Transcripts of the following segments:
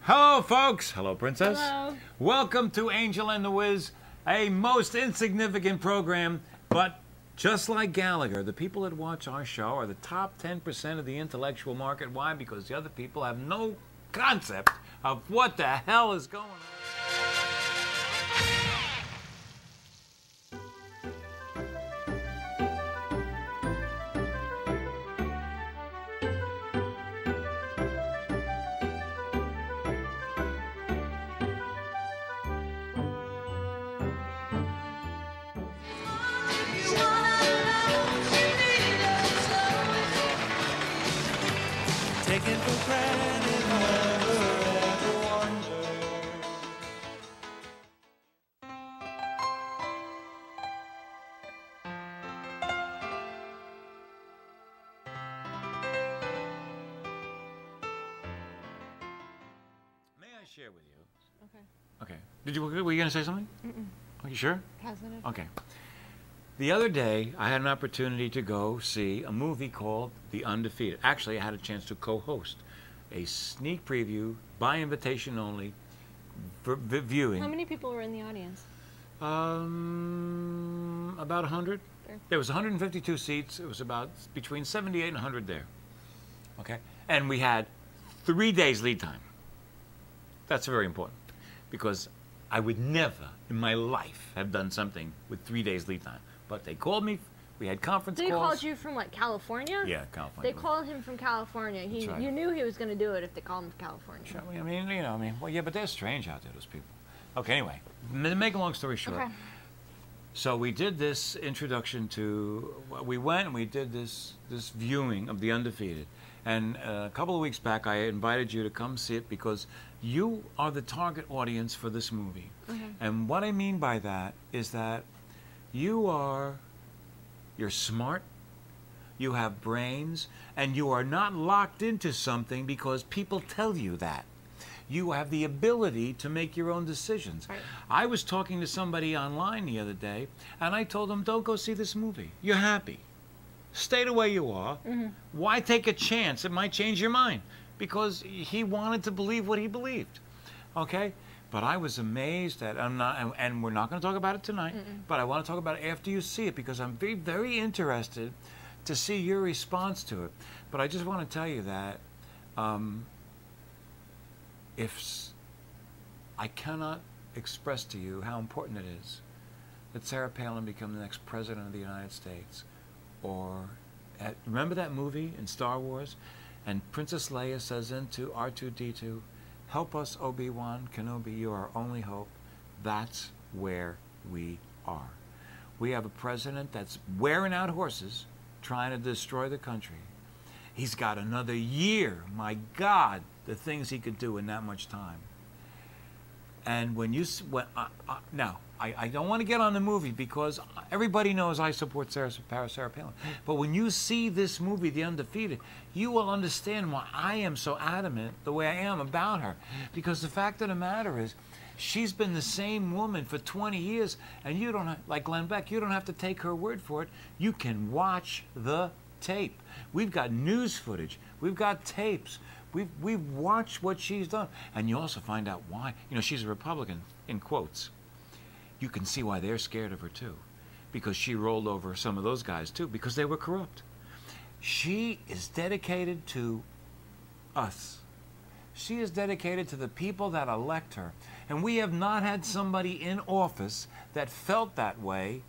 Hello, folks. Hello, Princess. Hello. Welcome to Angel and the Wiz, a most insignificant program, but just like Gallagher, the people that watch our show are the top 10% of the intellectual market. Why? Because the other people have no concept of what the hell is going on. Taken for granted, never ever wonder. May I share with you? Okay. Okay. Were you going to say something? Mm-mm. Are you sure? Positive. Okay. The other day, I had an opportunity to go see a movie called The Undefeated. Actually, I had a chance to co-host a sneak preview, by invitation only, viewing. How many people were in the audience? About 100. Sure. There was 152 seats. It was about between 78 and 100 there. Okay? And we had 3 days lead time. That's very important because I would never in my life have done something with 3 days lead time. But they called me. We had conference They calls. called you from like California? Yeah, California. They called him from California. That's right. You knew he was going to do it if they called him from California. Sure, well, yeah, but they're strange out there, those people. Okay, anyway, make a long story short. Okay. So we did this introduction to, we went and we did this viewing of The Undefeated. And a couple of weeks back, I invited you to come see it because you are the target audience for this movie. Okay. And what I mean by that is that you're smart, you have brains, and you are not locked into something because people tell you that. You have the ability to make your own decisions. Right. I was talking to somebody online the other day, and I told them, don't go see this movie. You're happy. Stay the way you are. Mm-hmm. Why take a chance? It might change your mind. Because he wanted to believe what he believed. Okay? But I was amazed that and we're not going to talk about it tonight, but I want to talk about it after you see it because I'm very, very interested to see your response to it. But I just want to tell you that I cannot express to you how important it is that Sarah Palin become the next president of the United States. Or, remember that movie in Star Wars? And Princess Leia says into R2-D2, help us, Obi-Wan Kenobi, you are our only hope. That's where we are. We have a president that's wearing out horses, trying to destroy the country. He's got another year. My God, the things he could do in that much time. And when you, now, I don't want to get on the movie because everybody knows I support Sarah Palin. But when you see this movie, The Undefeated, you will understand why I am so adamant the way I am about her. Because the fact of the matter is, she's been the same woman for 20 years, and you don't, like Glenn Beck, you don't have to take her word for it. You can watch the tape. We've got news footage. We've got tapes. We've watched what she's done. And you also find out why. You know, she's a Republican, in quotes. You can see why they're scared of her, too. Because she rolled over some of those guys, too, because they were corrupt. She is dedicated to us. She is dedicated to the people that elect her. And we have not had somebody in office that felt that way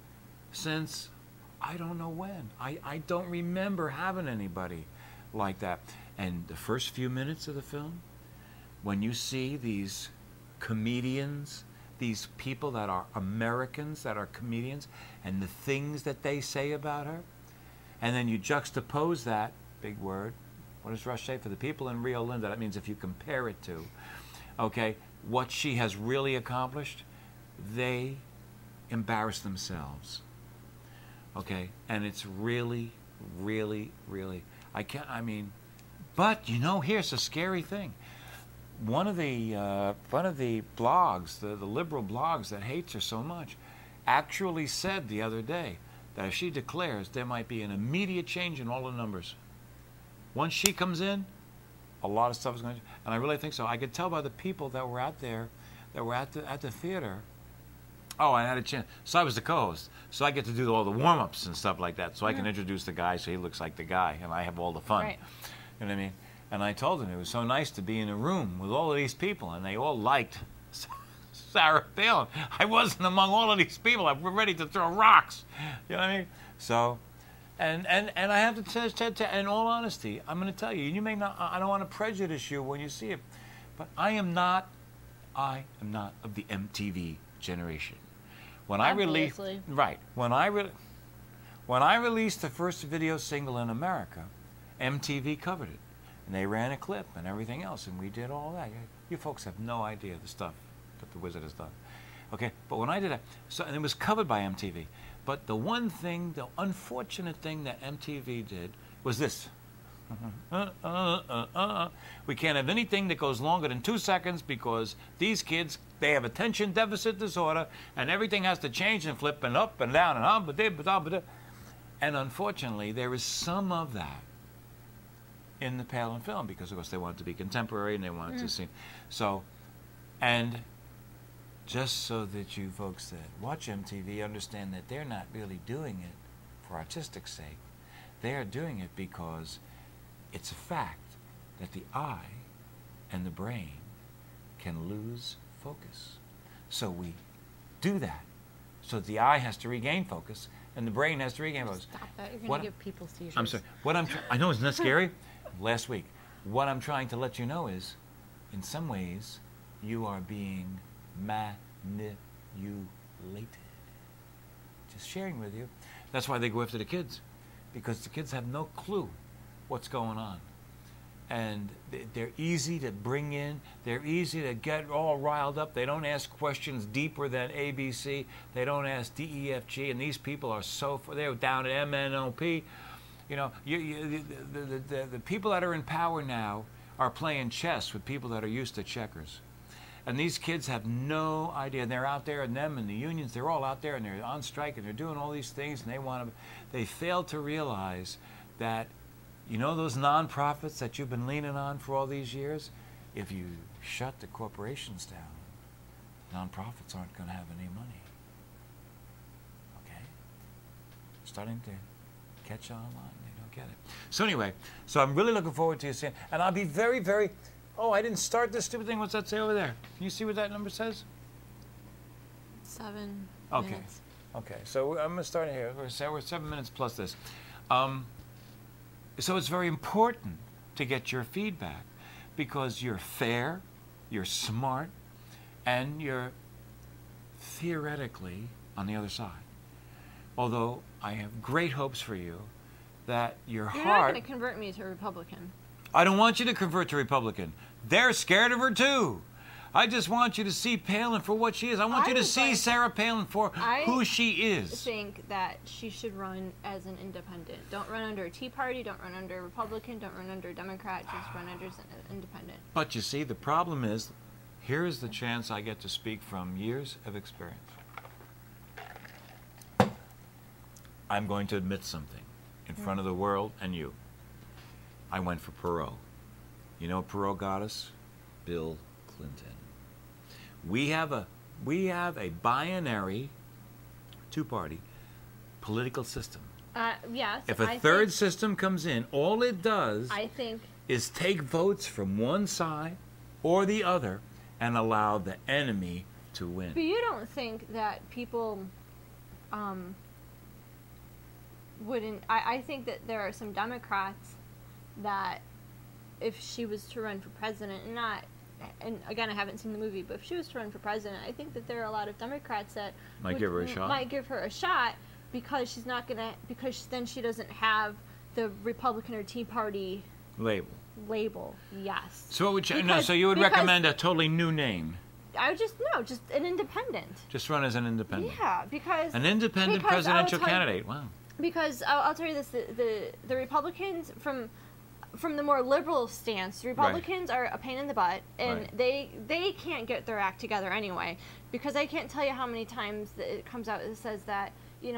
since I don't know when. I don't remember having anybody like that. And the first few minutes of the film, when you see these comedians, these people that are Americans, that are comedians, and the things that they say about her, and then you juxtapose that, big word, what does Rush say? For the people in Rio Linda, that means if you compare it to, okay, what she has really accomplished, they embarrass themselves. Okay? And it's really, really, really, but you know, here's a scary thing. One of the blogs, the liberal blogs that hates her so much, actually said the other day that if she declares, there might be an immediate change in all the numbers. Once she comes in, a lot of stuff is going to, and I really think so. I could tell by the people that were out there, that were at the theater. Oh, I had a chance. So I was the co-host, so I get to do all the warm-ups and stuff like that. So I can introduce the guy, so he looks like the guy, and I have all the fun. Right. You know what I mean? And I told him it was so nice to be in a room with all of these people, and they all liked Sarah Palin. I wasn't among all of these people. I was ready to throw rocks. You know what I mean? So, and I have to tell, in all honesty, I'm going to tell you, you may not, I don't want to prejudice you when you see it, but I am not of the MTV generation. When I released, right, when I released the first video single in America, MTV covered it, and they ran a clip and everything else, and we did all that. You folks have no idea the stuff that the Wizard has done. Okay, but when I did it, so and it was covered by MTV. But the one thing, the unfortunate thing that MTV did was this. We can't have anything that goes longer than 2 seconds because these kids, they have attention deficit disorder, and everything has to change and flip and up and down and up. And unfortunately, there is some of that in the Palin film because, of course, they wanted to be contemporary and they wanted to see. So, and just so that you folks that watch MTV understand that they're not really doing it for artistic sake. They are doing it because it's a fact that the eye and the brain can lose focus. So we do that so that the eye has to regain focus and the brain has to regain focus. Stop that. You're going to give people seizures. I'm sorry. I know, isn't that scary? Last week. What I'm trying to let you know is, in some ways, you are being manipulated. Just sharing with you. That's why they go after the kids, because the kids have no clue what's going on. And they're easy to bring in. They're easy to get all riled up. They don't ask questions deeper than ABC. They don't ask DEFG. And these people are they're down at MNOP. You know, the people that are in power now are playing chess with people that are used to checkers. And these kids have no idea. They're out there, and them and the unions, they're all out there, and they're on strike, and they're doing all these things, and they fail to realize that, you know, those nonprofits that you've been leaning on for all these years, if you shut the corporations down, nonprofits aren't going to have any money. Okay? Starting to catch on. They don't get it. So anyway, so I'm really looking forward to you seeing, and I'll be very, very, oh, I didn't start this stupid thing. What's that say over there? Can you see what that number says? 7 Okay. minutes. Okay, so I'm going to start here. We're 7 minutes plus this. So it's very important to get your feedback because you're fair, you're smart, and you're theoretically on the other side. Although I have great hopes for you that your You're heart... not going to convert me to a Republican. I don't want you to convert to Republican. They're scared of her too. I just want you to see Palin for what she is. I want you to see Sarah Palin for who she is. I think that she should run as an independent. Don't run under a Tea Party. Don't run under a Republican. Don't run under a Democrat. Just run under an independent. But you see, the problem is, here is the chance I get to speak from years of experience. I'm going to admit something in front of the world and you. I went for Perot. You know what Perot got us? Bill Clinton. We have a binary, two-party political system. Yes. If a third system comes in, all it does is take votes from one side or the other and allow the enemy to win. But you don't think that people wouldn't... I think that there are some Democrats that if she was to run for president, and again, I haven't seen the movie, but if she was to run for president, I think that there are a lot of Democrats that might give her a shot because she's not gonna, because then she doesn't have the Republican or Tea Party label. Yes. So what would you, so you would recommend a totally new name? I would just an independent. Just run as an independent. Yeah, because an independent presidential candidate. Wow. Because I'll tell you this: the Republicans from the more liberal stance, the Republicans are a pain in the butt, and they can't get their act together anyway. Because I can't tell you how many times it comes out that says that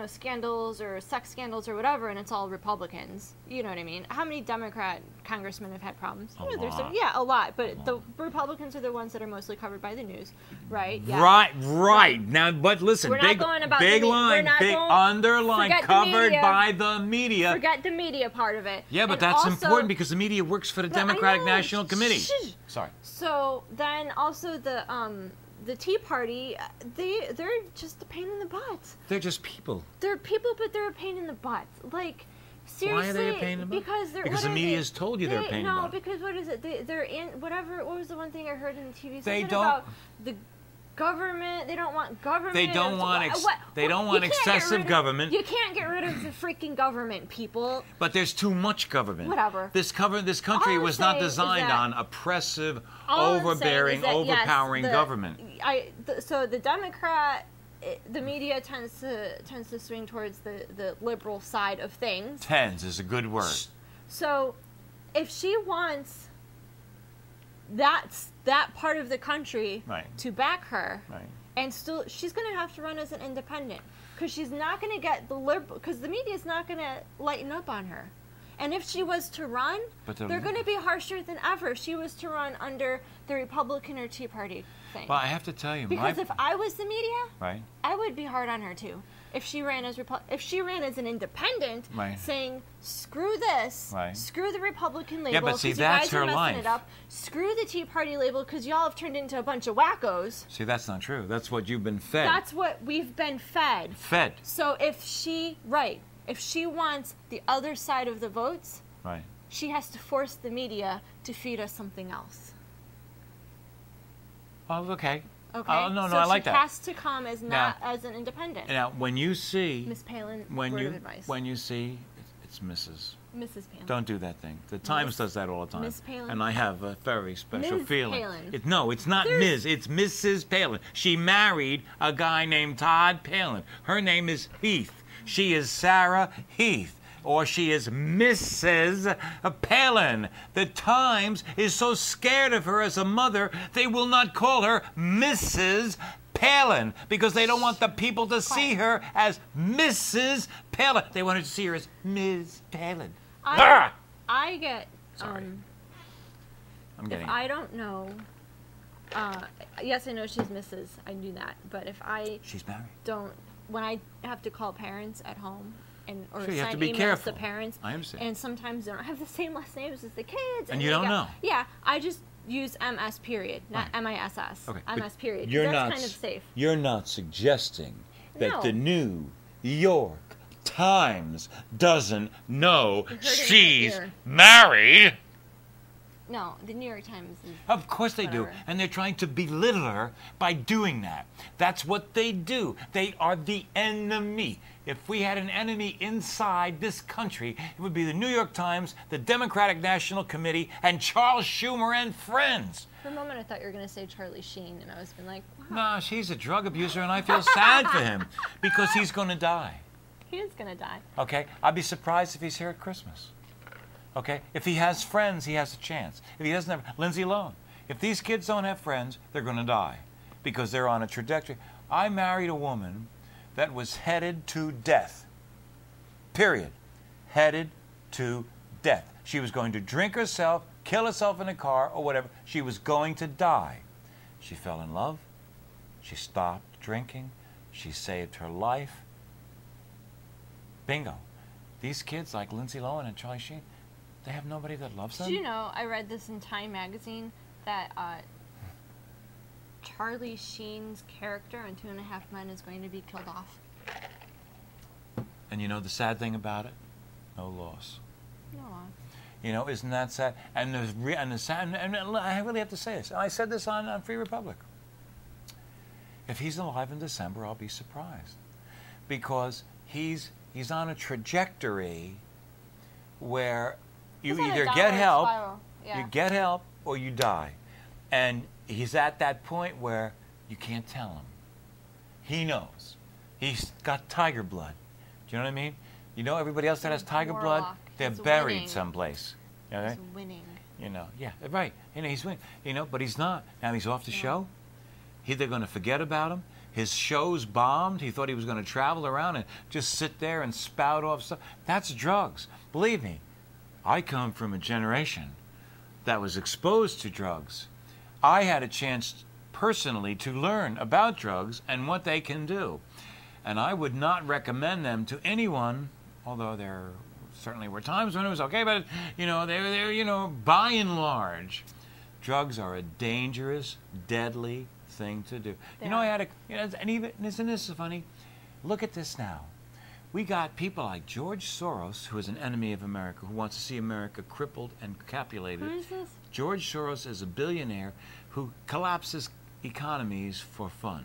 scandals or sex scandals or whatever, and it's all Republicans. You know what I mean? How many Democrat congressmen have had problems? A lot. A lot. But the Republicans are the ones that are mostly covered by the news, right? Yeah. Right. Now, but listen, We're big, not going about big the line, we're not big going, underline, forget the covered media. by the media. Forget the media part of it. Yeah, but And that's also, important because the media works for the But I Democratic know. National Committee. Shh. Sorry. So then also the Tea Party, they're just a pain in the butt. They're just people. They're people, but they're a pain in the butt. Like, seriously. Why are they a pain in the butt? Because they're Because what the are media they? has told you they're a pain in the No, butt. because what is it? They're in whatever. What was the one thing I heard in the TV? They Something don't- about the government. They don't want government. They don't want they don't want You can't get excessive rid of- government. You can't get rid of the freaking government, people. But there's too much government. Whatever. This country All I'm was not saying is designed that- on oppressive, All I'm saying overbearing, is that, yes, overpowering government. So the Democrat, the media tends to swing towards the liberal side of things. Tens is a good word. So if she wants that part of the country Right. to back her, Right. and still she's going to have to run as an independent because she's not going to get the liberal, because the media is not going to lighten up on her. And if she was to run, But they're going to be harsher than ever. If she was to run under the Republican or Tea Party thing. Well, I have to tell you, Because if I was the media, right. I would be hard on her too. If she ran as an independent, Right. saying screw this, Right. screw the Republican label, Yeah, but see, 'cause you that's guys are her messing life. it up. Screw the Tea Party label because y'all have turned into a bunch of wackos. See, that's not true. That's what you've been fed. That's what we've been fed. Fed. So if she wants the other side of the votes, Right. she has to force the media to feed us something else. Oh, okay. Okay. No, so I like she that. has to come as not as an independent. Now, when you see, Miss Palin, when word you of advice. when you see, it's Mrs. Mrs. Palin. Don't do that thing. The Times does that all the time. Miss Palin? And I have a very special Ms. feeling. Palin. No, it's not Ms. It's Mrs. Palin. She married a guy named Todd Palin. Her name is Heath. She is Sarah Heath. Or she is Mrs. Palin. The Times is so scared of her as a mother, they will not call her Mrs. Palin because they don't want the people to see her as Mrs. Palin. They wanted to see her as Ms. Palin. I get. Sorry. I'm getting If I don't know. Yes, I know she's Mrs. I knew that. But if I She's married. don't, when I have to call parents at home or Sure, you have send to be emails careful. to parents, I understand. and sometimes they don't have the same last names as the kids, And you they don't got- know. Yeah, I just use MS period, not Right. MISS. Okay, MS but period. You're That's not, kind of safe. You're not suggesting that No. the New York Times doesn't know hurting my she's ear. married. No, the New York Times is. Of course they do. Whatever. And they're trying to belittle her by doing that. That's what they do. They are the enemy. If we had an enemy inside this country, it would be the New York Times, the Democratic National Committee, and Charles Schumer and friends. For a moment, I thought you were going to say Charlie Sheen, and I was been like, wow, No, she's a drug abuser, and I feel sad for him because he's going to die. he is going to die. Okay? I'd be surprised if he's here at Christmas. Okay? If he has friends, he has a chance. If he doesn't have Lindsay Lohan, if these kids don't have friends, they're going to die because they're on a trajectory. I married a woman that was headed to death. Period. Headed to death. She was going to drink herself, kill herself in a car, or whatever. She was going to die. She fell in love. She stopped drinking. She saved her life. Bingo. These kids like Lindsay Lohan and Charlie Sheen, they have nobody that loves them. Did you know, I read this in Time magazine, that Charlie Sheen's character in 2.5 Men is going to be killed off. And you know the sad thing about it? No loss. No. You know, isn't that sad? And I really have to say this. I said this on Free Republic. If he's alive in December, I'll be surprised, because he's on a trajectory where you He's on a either get downward help, spiral. Yeah. you get help, or you die. And he's at that point where you can't tell him. He knows. He's got tiger blood. Do you know what I mean? You know, everybody else that has tiger blood, Warlock. they're He's buried winning. someplace. Okay? He's winning. You know, yeah, right. You know, he's winning. You know, but he's not. Now he's off the show. They're going to forget about him. His shows bombed. He thought he was going to travel around and just sit there and spout off stuff. That's drugs. Believe me, I come from a generation that was exposed to drugs. I had a chance personally to learn about drugs and what they can do. And I would not recommend them to anyone, although there certainly were times when it was okay, but, they're by and large, drugs are a dangerous, deadly thing to do. And even, isn't this funny? Look at this now. We got people like George Soros, who is an enemy of America, who wants to see America crippled and capitulated. Who is this? George Soros is a billionaire who collapses economies for fun.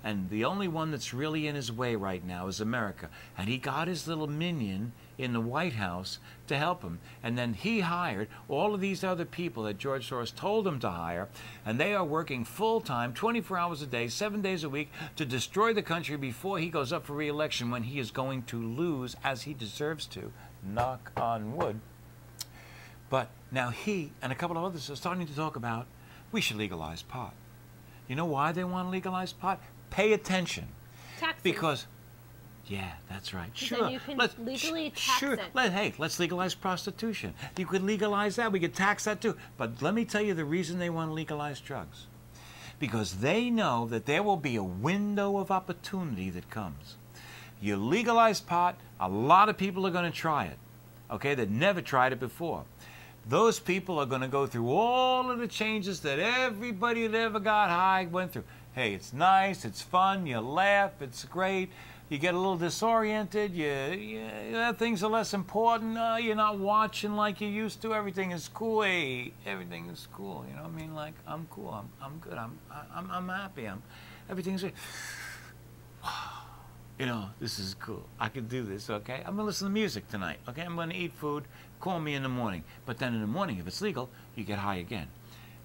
And the only one that's really in his way right now is America. And he got his little minion in the White House to help him. And then he hired all of these other people that George Soros told him to hire. And they are working full-time, 24 hours a day, 7 days a week, to destroy the country before he goes up for re-election, when he is going to lose, as he deserves to. Knock on wood. But now he and a couple of others are starting to talk about, we should legalize pot. You know why they want to legalize pot? Pay attention. Taxes. Because, yeah, that's right. Sure. Then you can legally tax sure. it. Let's legalize prostitution. You could legalize that. We could tax that too. But let me tell you the reason they want to legalize drugs. Because they know that there will be a window of opportunity that comes. You legalize pot, a lot of people are going to try it, okay, that never tried it before. Those people are going to go through all of the changes that everybody that ever got high went through. Hey, it's nice, it's fun, you laugh, it's great. You get a little disoriented, things are less important, you're not watching like you used to, everything is cool, hey, everything is cool, you know what I mean? Like, I'm cool, I'm good, I'm happy, everything's good. This is cool. I can do this, okay? I'm going to listen to music tonight, okay? I'm going to eat food. Call me in the morning. But then in the morning, if it's legal, you get high again.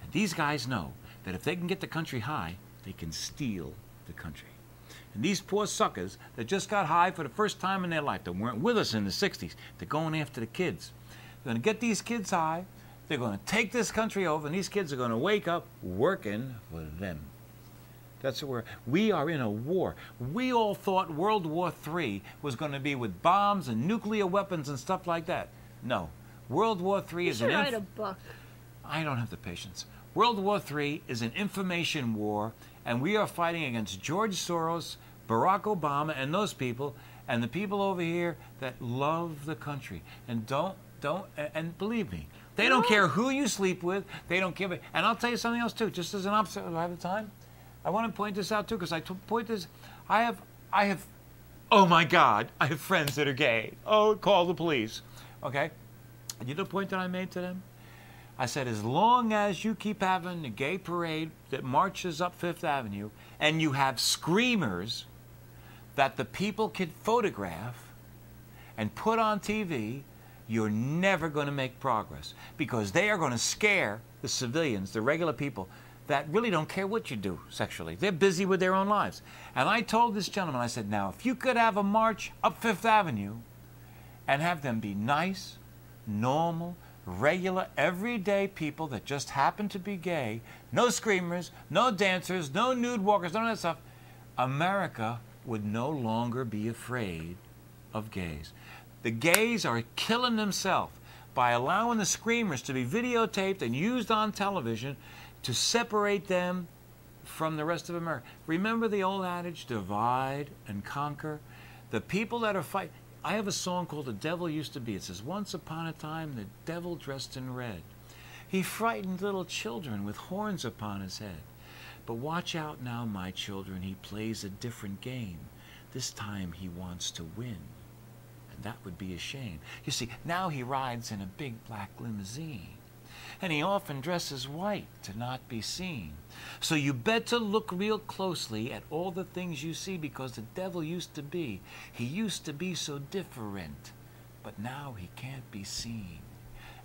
And these guys know that if they can get the country high, they can steal the country. And these poor suckers that just got high for the first time in their life, that weren't with us in the 60s, they're going after the kids. They're going to get these kids high. They're going to take this country over, and these kids are going to wake up working for them. That's where we are in a war. We all thought World War III was going to be with bombs and nuclear weapons and stuff like that. No. World War III is an... You should write a book. I don't have the patience. World War III is an information war, and we are fighting against George Soros, Barack Obama, and those people, and the people over here that love the country. And and believe me, they don't care who you sleep with. They don't give it. And I'll tell you something else, too, just as an opposite. Do I have the time? I want to point this out, too, because I have, oh, my God, I have friends that are gay. Oh, call the police. Okay? And you know the point that I made to them? I said, as long as you keep having the gay parade that marches up Fifth Avenue, and you have screamers that the people can photograph and put on TV, you're never going to make progress, because they are going to scare the civilians, the regular people, that really don't care what you do sexually. They're busy with their own lives. And I told this gentleman, I said, now, if you could have a march up Fifth Avenue and have them be nice, normal, regular, everyday people that just happen to be gay, no screamers, no dancers, no nude walkers, none of that stuff, America would no longer be afraid of gays. The gays are killing themselves by allowing the screamers to be videotaped and used on television to separate them from the rest of America. Remember the old adage, divide and conquer? The people that are fighting... I have a song called The Devil Used to Be. It says, once upon a time, the devil dressed in red. He frightened little children with horns upon his head. But watch out now, my children, he plays a different game. This time he wants to win. And that would be a shame. You see, now he rides in a big black limousine. And he often dresses white to not be seen. So you better look real closely at all the things you see, because the devil used to be. He used to be so different, but now he can't be seen.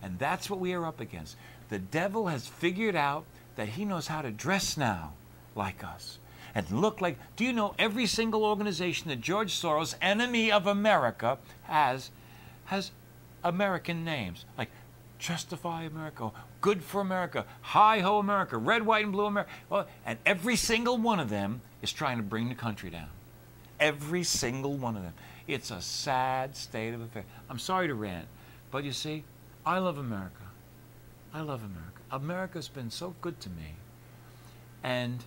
And that's what we are up against. The devil has figured out that he knows how to dress now like us and look like... Do you know every single organization that George Soros, enemy of America, has American names? Like justify America, good for America, hi-ho America, red, white, and blue America. Well, and every single one of them is trying to bring the country down. Every single one of them. It's a sad state of affairs. I'm sorry to rant, but you see, I love America. I love America. America's been so good to me. And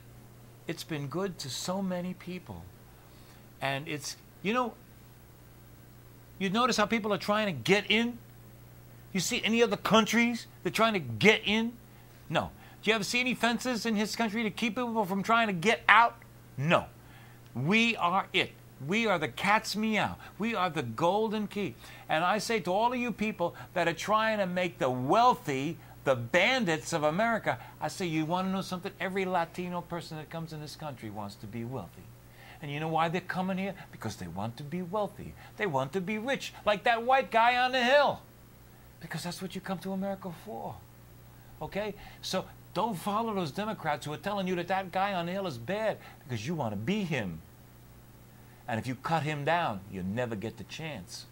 it's been good to so many people. And it's, you know, you notice how people are trying to get in? You see any other countries that are trying to get in? No. Do you ever see any fences in his country to keep people from trying to get out? No. We are it. We are the cat's meow. We are the golden key. And I say to all of you people that are trying to make the wealthy the bandits of America, I say, you want to know something? Every Latino person that comes in this country wants to be wealthy. And you know why they're coming here? Because they want to be wealthy. They want to be rich, like that white guy on the hill. Because that's what you come to America for. Okay? So don't follow those Democrats who are telling you that that guy on the hill is bad because you want to be him. And if you cut him down, you'll never get the chance.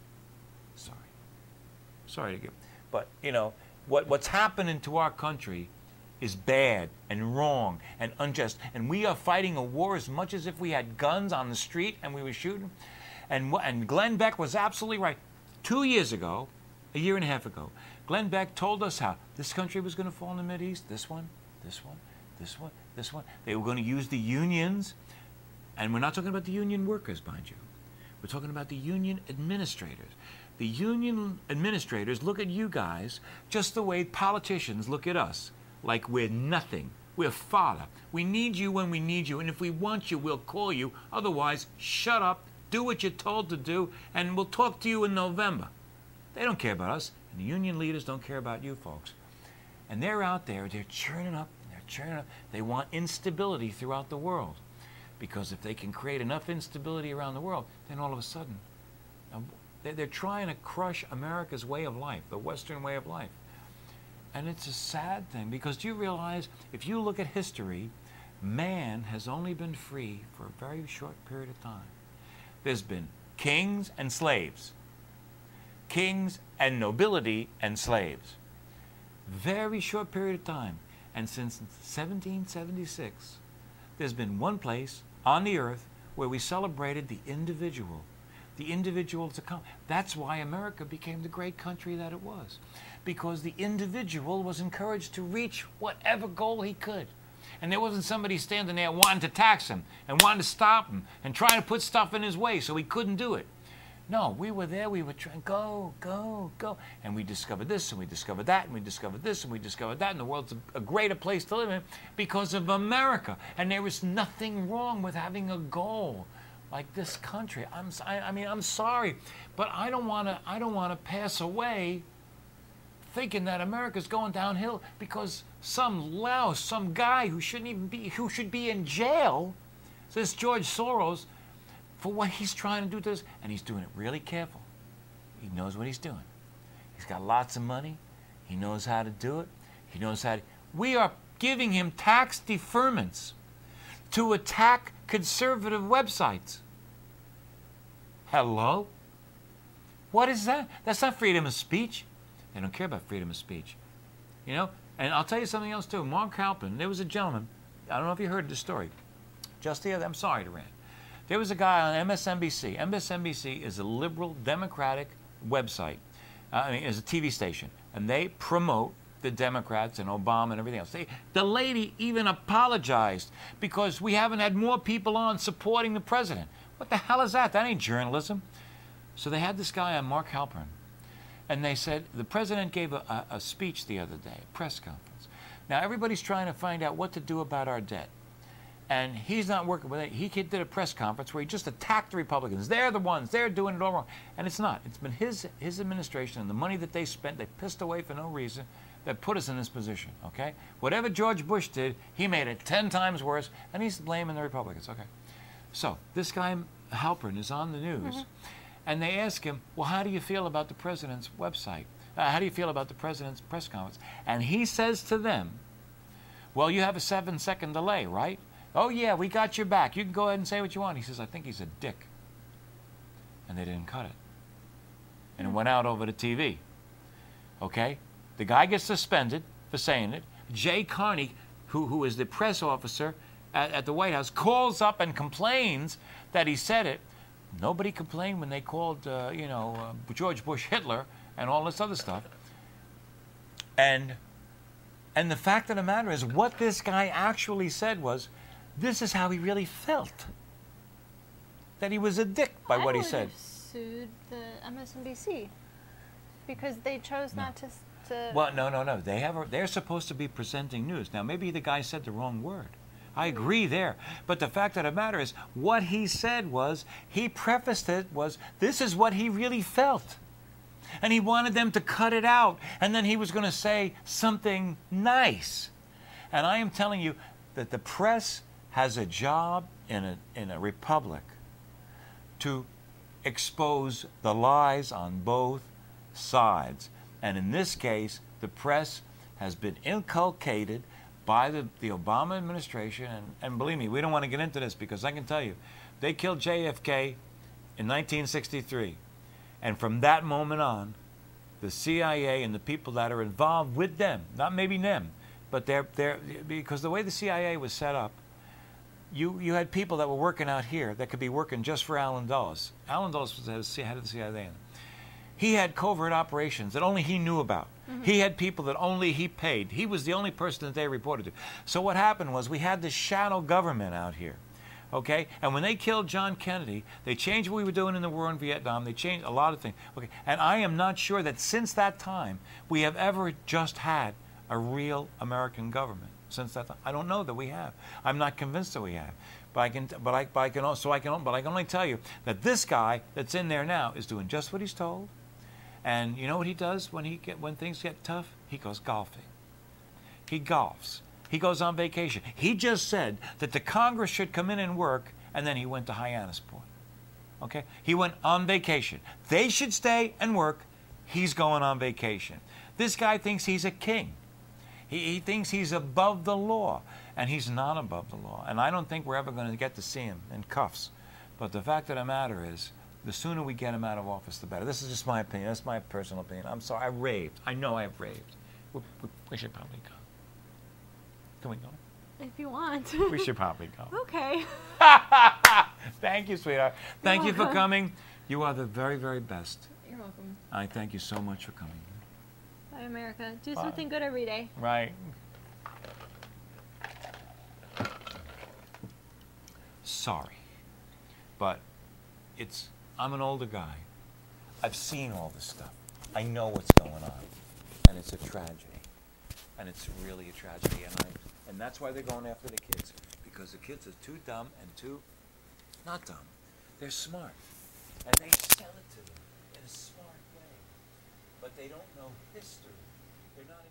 Sorry to give. But, you know, what's happening to our country is bad and wrong and unjust. And we are fighting a war as much as if we had guns on the street and we were shooting. And Glenn Beck was absolutely right. 2 years ago, a year and a half ago, Glenn Beck told us how this country was going to fall in the Mideast. This one, this one, this one, this one. They were going to use the unions. And we're not talking about the union workers, mind you. We're talking about the union administrators. The union administrators look at you guys just the way politicians look at us, like we're nothing. We're fodder. We need you when we need you, and if we want you, we'll call you. Otherwise, shut up, do what you're told to do, and we'll talk to you in November. They don't care about us, and the union leaders don't care about you folks. And they're out there, they're churning up, They want instability throughout the world. Because if they can create enough instability around the world, then all of a sudden, they're trying to crush America's way of life, the Western way of life. And it's a sad thing, because do you realize, if you look at history, man has only been free for a very short period of time. There's been kings and slaves, kings and nobility and slaves. Very short period of time. And since 1776, there's been one place on the earth where we celebrated the individual. The individual to come. That's why America became the great country that it was. Because the individual was encouraged to reach whatever goal he could. And there wasn't somebody standing there wanting to tax him and wanting to stop him and trying to put stuff in his way so he couldn't do it. No, we were there, we were trying, go, go, go. And we discovered this, and we discovered that, and we discovered this, and we discovered that, and the world's a greater place to live in because of America. And there is nothing wrong with having a goal like this country. I mean, I'm sorry, but I don't want to pass away thinking that America's going downhill because some louse, some guy who should be in jail, this George Soros, for what he's trying to do to us, and he's doing it really careful. He knows what he's doing. He's got lots of money. He knows how to do it. He knows how to... We are giving him tax deferments to attack conservative websites. Hello? What is that? That's not freedom of speech. They don't care about freedom of speech. You know? And I'll tell you something else too. Mark Halpin, there was a gentleman, I don't know if you heard the story, just the other, I'm sorry to rant. There was a guy on MSNBC. MSNBC is a liberal democratic website. It's a TV station. And they promote the Democrats and Obama and everything else. The lady even apologized because we haven't had more people on supporting the president. What the hell is that? That ain't journalism. So they had this guy on, Mark Halpern. And they said, the president gave a speech the other day, a press conference. Now everybody's trying to find out what to do about our debt. And he's not working with it. He did a press conference where he just attacked the Republicans. They're the ones. They're doing it all wrong. And it's not. It's been his administration and the money that they spent, they pissed away for no reason, that put us in this position, okay? Whatever George Bush did, he made it 10 times worse, and he's blaming the Republicans, okay? So this guy, Halpern, is on the news, and they ask him, well, how do you feel about the president's website? How do you feel about the president's press conference? And he says to them, well, you have a 7-second delay, right? Oh, yeah, we got your back. You can go ahead and say what you want. He says, I think he's a dick. And they didn't cut it. And it went out over the TV. Okay? The guy gets suspended for saying it. Jay Carney, who is the press officer at the White House, calls up and complains that he said it. Nobody complained when they called, George Bush Hitler and all this other stuff. And the fact of the matter is, what this guy actually said was, this is how he really felt. That he was a dick by what he said. I would have sued the MSNBC because they chose not to. Well, no. They're supposed to be presenting news. Now, maybe the guy said the wrong word. I agree there. But the fact of the matter is, what he said was, he prefaced it was, this is what he really felt. And he wanted them to cut it out. And then he was going to say something nice. And I am telling you that the press has a job in a republic to expose the lies on both sides. And in this case, the press has been inculcated by the Obama administration. And believe me, we don't want to get into this because I can tell you, they killed JFK in 1963. And from that moment on, the CIA and the people that are involved with them, not maybe them, but they're because the way the CIA was set up, you had people that were working out here that could be working just for Allen Dulles. Allen Dulles was the head of the CIA. He had covert operations that only he knew about. Mm-hmm. He had people that only he paid. He was the only person that they reported to. So what happened was we had this shadow government out here. Okay? And when they killed John Kennedy, they changed what we were doing in the war in Vietnam. They changed a lot of things. Okay? And I am not sure that since that time we have ever just had a real American government. Since that time, I don't know that we have. I'm not convinced that we have. But I can only tell you that this guy that's in there now is doing just what he's told. And you know what he does when things get tough? He goes golfing. He golfs. He goes on vacation. He just said that the Congress should come in and work, and then he went to Hyannis Point. Okay? He went on vacation. They should stay and work. He's going on vacation. This guy thinks he's a king. He thinks he's above the law, and he's not above the law. And I don't think we're ever going to get to see him in cuffs. But the fact of the matter is, the sooner we get him out of office, the better. This is just my opinion. That's my personal opinion. I'm sorry. I raved. I know I've raved. We should probably go. Can we go? If you want. We should probably go. Okay. Thank you, sweetheart. Thank you for coming. You are the very, very best. You're welcome. I thank you so much for coming. Bye, America. Do something good every day. Right. Sorry. But I'm an older guy. I've seen all this stuff. I know what's going on. And it's a tragedy. And it's really a tragedy. And that's why they're going after the kids. Because the kids are too dumb and too, not dumb, they're smart. And they sell it to them in a smart way. But they don't know history. They're not